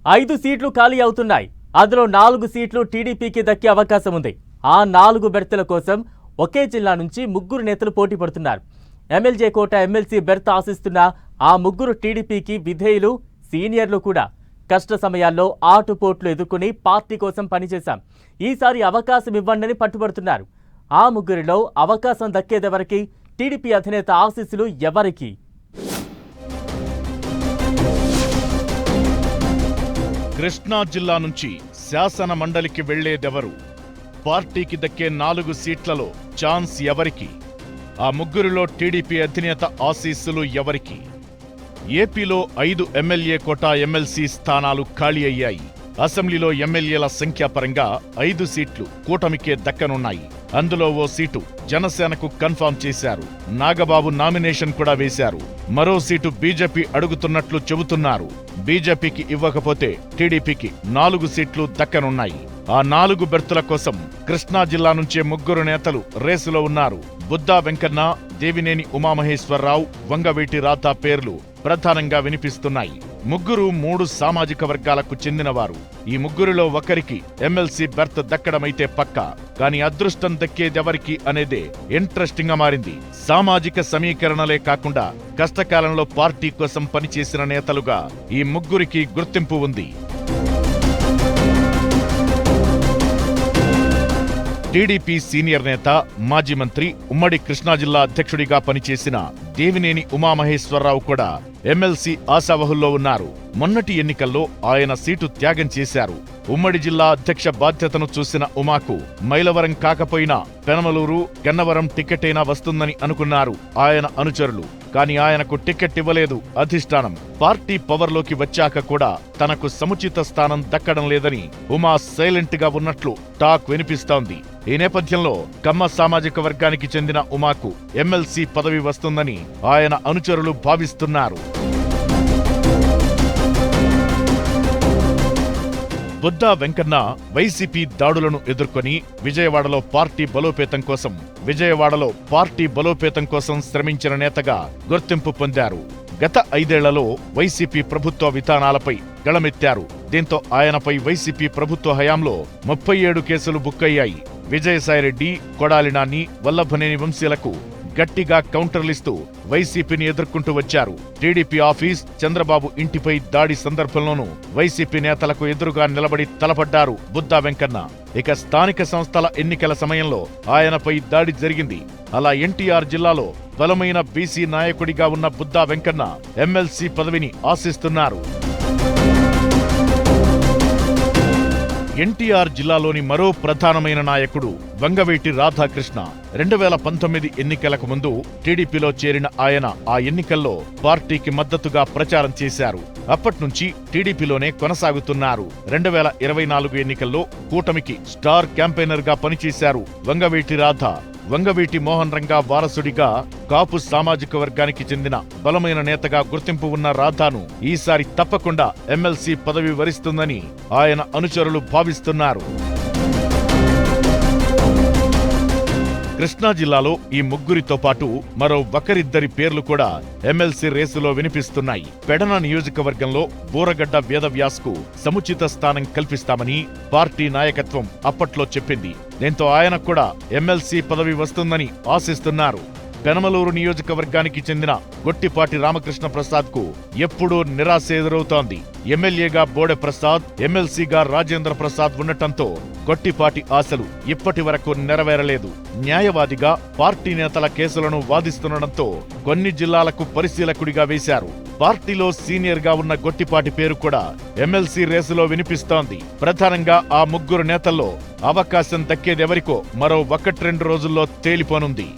5 సీట్లు ఖాళీ అవుతున్నాయి. అందులో 4 సీట్లు టీడీపీకి దక్కే అవకాశం ఉంది. ఆ 4 బెర్తల కోసం ఒకే జిల్లా నుంచి 3 నేతలు పోటీ పడుతున్నారు. ఎమ్మెల్యే కోట ఎమ్మెల్సీ బెర్త్ ఆశిస్తున్న ఆ 3 టీడీపీకి విధేయులు, సీనియర్లు కూడా. కష్ట సమయాల్లో ఆటుపోట్లు ఎదుర్కొని పార్టీ కోసం పనిచేశాం, ఈసారి అవకాశం ఇవ్వండని పట్టుబడుతున్నారు. ఆ 3లో అవకాశం దక్కేదెవరికి? టీడీపీ అధినేత ఆశీస్సులు ఎవరికి? కృష్ణా జిల్లా నుంచి శాసన మండలికి వెళ్లేదెవరు? పార్టీకి దక్కే 4 సీట్లలో ఛాన్స్ ఎవరికి? ఆ 3లో టీడీపీ అధినేత ఆశీస్సులు ఎవరికి? ఏపీలో 5 ఎమ్మెల్యే కోటా ఎమ్మెల్సీ స్థానాలు ఖాళీ అయ్యాయి. అసెంబ్లీలో ఎమ్మెల్యేల సంఖ్యాపరంగా 5 సీట్లు కూటమికే దక్కనున్నాయి. అందులో ఓ సీటు జనసేనకు కన్ఫర్మ్ చేశారు. నాగబాబు నామినేషన్ కూడా వేశారు. మరో సీటు బీజేపీ అడుగుతున్నట్లు చెబుతున్నారు. బీజేపీకి ఇవ్వకపోతే టీడీపీకి 4 సీట్లు దక్కనున్నాయి. ఆ 4 బెర్తుల కోసం కృష్ణా జిల్లా నుంచే 3 నేతలు రేసులో ఉన్నారు. బుద్దా వెంకన్న, దేవినేని ఉమామహేశ్వరరావు, వంగవీటి రాధా పేర్లు ప్రధానంగా వినిపిస్తున్నాయి. 3 సామాజిక వర్గాలకు చెందినవారు. ఈ 3లో ఒకరికి ఎమ్మెల్సీ బెర్త్ దక్కడమైతే పక్కా. కానీ అదృష్టం దక్కేదెవరికి అనేదే ఇంట్రెస్టింగ్ గా మారింది. సామాజిక సమీకరణలే కాకుండా కష్టకాలంలో పార్టీ కోసం పనిచేసిన నేతలుగా ఈ 3కి గుర్తింపు ఉంది. టీడీపీ సీనియర్ నేత, మాజీ మంత్రి, ఉమ్మడి కృష్ణా జిల్లా అధ్యక్షుడిగా పనిచేసిన దేవినేని ఉమామహేశ్వరరావు కూడా ఎమ్మెల్సీ ఆశావహుల్లో ఉన్నారు. మొన్నటి ఎన్నికల్లో ఆయన సీటు త్యాగం చేశారు. ఉమ్మడి జిల్లా అధ్యక్ష బాధ్యతను చూసిన ఉమాకు మైలవరం కాకపోయినా పెనమలూరు, గన్నవరం టికెటైనా వస్తుందని అనుకున్నారు ఆయన అనుచరులు. కానీ ఆయనకు టికెట్ ఇవ్వలేదు అధిష్టానం. పార్టీ పవర్లోకి వచ్చాక కూడా తనకు సముచిత స్థానం దక్కడం లేదని ఉమా సైలెంట్ గా ఉన్నట్లు టాక్ వినిపిస్తోంది. ఈ నేపథ్యంలో కమ్మ సామాజిక వర్గానికి చెందిన ఉమాకు ఎమ్మెల్సీ పదవి వస్తుందని ఆయన అనుచరులు భావిస్తున్నారు. బుద్దా వెంకన్న వైసీపీ దాడులను ఎదుర్కొని విజయవాడలో పార్టీ బలోపేతం కోసం శ్రమించిన నేతగా గుర్తింపు పొందారు. గత 5 ఏళ్లలో వైసీపీ ప్రభుత్వ విధానాలపై గళమెత్తారు. దీంతో ఆయనపై వైసీపీ ప్రభుత్వ హయాంలో 37 కేసులు బుక్కయ్యాయి. విజయసాయిరెడ్డి, కొడాలి నాని, వల్లభనేని వంశీలకు గట్టిగా కౌంటర్లిస్తూ వైసీపీని ఎదుర్కొంటూ వచ్చారు. టీడీపీ ఆఫీస్, చంద్రబాబు ఇంటిపై దాడి సందర్భంలోనూ వైసీపీ నేతలకు ఎదురుగా నిలబడి తలపడ్డారు బుద్దా వెంకన్న. ఇక స్థానిక సంస్థల ఎన్నికల సమయంలో ఆయనపై దాడి జరిగింది. అలా ఎన్టీఆర్ జిల్లాలో బలమైన బీసీ నాయకుడిగా ఉన్న బుద్దా వెంకన్న ఎమ్మెల్సీ పదవిని ఆశిస్తున్నారు. ఎన్టీఆర్ జిల్లాలోని మరో ప్రధానమైన నాయకుడు వంగవీటి రాధాకృష్ణ. 2019 ఎన్నికలకు ముందు టీడీపీలో చేరిన ఆయన ఆ ఎన్నికల్లో పార్టీకి మద్దతుగా ప్రచారం చేశారు. అప్పట్నుంచి టీడీపీలోనే కొనసాగుతున్నారు. 2024 ఎన్నికల్లో కూటమికి స్టార్ క్యాంపెయినర్ గా పనిచేశారు వంగవీటి రాధా. వంగవీటి మోహన్ రంగా వారసుడిగా కాపు సామాజిక వర్గానికి చెందిన బలమైన నేతగా గుర్తింపు ఉన్న రాధాను ఈసారి తప్పకుండా ఎమ్మెల్సీ పదవి వరిస్తుందని ఆయన అనుచరులు భావిస్తున్నారు. కృష్ణా జిల్లాలో ఈ 3తో పాటు మరో ఒకరిద్దరి పేర్లు కూడా ఎమ్మెల్సీ రేసులో వినిపిస్తున్నాయి. పెడన నియోజకవర్గంలో బూరగడ్డ వేదవ్యాస్కు సముచిత స్థానం కల్పిస్తామని పార్టీ నాయకత్వం అప్పట్లో చెప్పింది. దీంతో ఆయన కూడా ఎమ్మెల్సీ పదవి వస్తుందని ఆశిస్తున్నారు. పెనమలూరు నియోజకవర్గానికి చెందిన గొట్టిపాటి రామకృష్ణ ప్రసాద్ కు ఎప్పుడూ నిరాశ ఎదురవుతోంది. ఎమ్మెల్యేగా బోడె ప్రసాద్, ఎమ్మెల్సీగా రాజేంద్ర ప్రసాద్ ఉండటంతో గొట్టిపాటి ఆశలు ఇప్పటి వరకు నెరవేరలేదు. న్యాయవాదిగా పార్టీ నేతల కేసులను వాదిస్తుండటంతో కొన్ని జిల్లాలకు పరిశీలకుడిగా వేశారు. పార్టీలో సీనియర్ గా ఉన్న గొట్టిపాటి పేరు కూడా ఎమ్మెల్సీ రేసులో వినిపిస్తోంది. ప్రధానంగా ఆ 3 నేతల్లో అవకాశం దక్కేదెవరికో మరో 1-2 రోజుల్లో తేలిపోనుంది.